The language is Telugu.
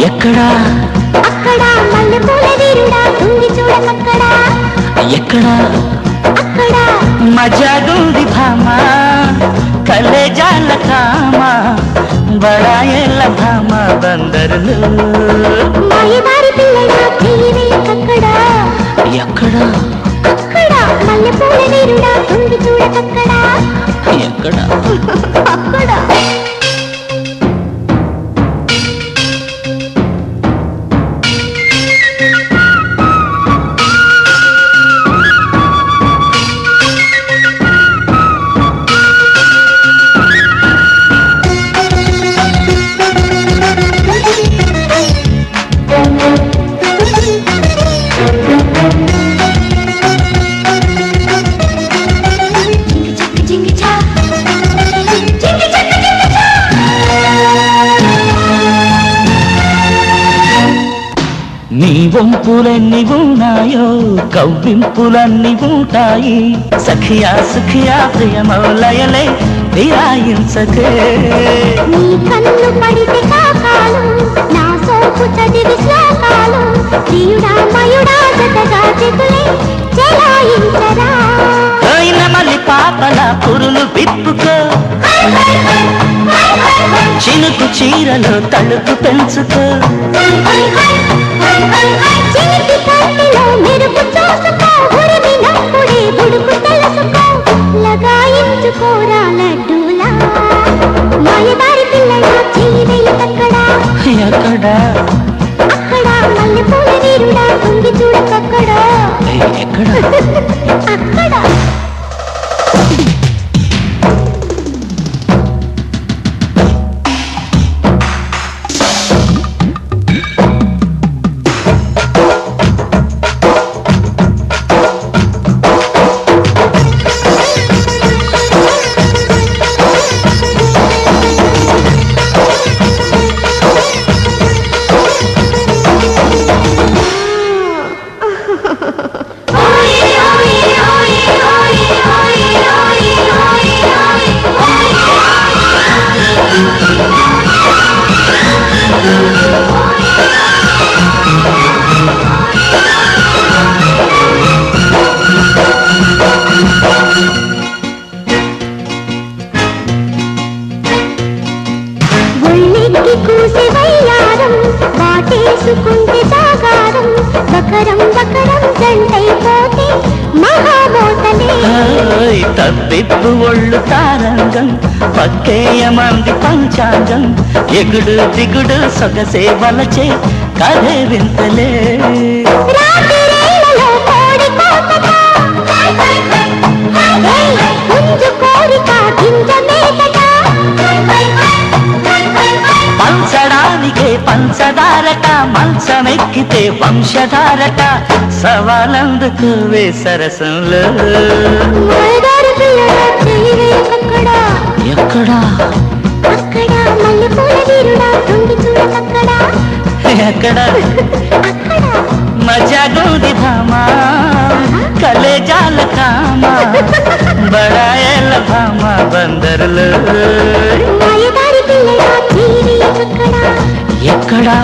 ఎక్కడా అక్కడా మల్లెపూల వీరుడా తుంగి చూడకక్కడా ఎక్కడా అక్కడా మజాగుంది భామా కలేజాల కామా బడాయేళ్ళ భామా బందరులు మాయదారి పిల్లడా చెయ్యవేయకక్కడా ఎక్కడా అక్కడా మల్లెపూల వీరుడా తుంగి చూడకక్కడా ఎక్కడా అక్కడా నీ వంపులన్నీ ఉన్నాయో కవ్వింపులన్నీ ఉంటాయి సఖియా సుఖియా ప్రియమౌలయలే విరాయించకే నీ కన్ను పడితే కాకాలు నా సోపు చదివి శ్లోకాలు ప్రియుడా మయుడా జతగా చెతులే చెలాయించరా అయిన మళ్ళీ పాపల పురులు విప్పుకో చినుకు చీరలో తలుపు పెంచుకో చిలిపి కంటిలో మెరుపు చూసుకో ఉరిమినప్పుడే బుడుకు తెలుసుకో లగాయించుకోరా లడ్డూలా మాయదారి పిల్లడా చెయ్యవేయకక్కడా ఎక్కడా అక్కడా మల్లెపూల వీరుడా తుంగి చూడకక్కడా ఎక్కడా అక్కడా ఒళ్ళెక్కి కూసే వయ్యారం వాటేసుకుంటే జాగారం బకరం బకరం జంటైపోతే మహామోతలే తప్పిప్పు ఒళ్ళు తారంగం పక్కేయమంది పంచాంగం ఎగుడు దిగుడు సొగసే వలచే కథే వింతలే రాత్రిరేళలో కోడి కోతట పుంజు కోరిక గింజ మేతట పంచడానికే పంచదారట మంచమెక్కితే వంశధారట సవాలందుకు వే సరసంలో మాయదారి పిల్లడా చెయ్యవేయకక్కడా ఎక్కడా అక్కడా మల్లెపూల వీరుడా తుంగి చూడకక్కడా ఎక్కడా అక్కడా మజాగుంది భామా కలేజాల కామా బడాయేళ్ళ భామా బందరులు మాయదారి పిల్లడా చెయ్యవేయకక్కడా ఎక్కడా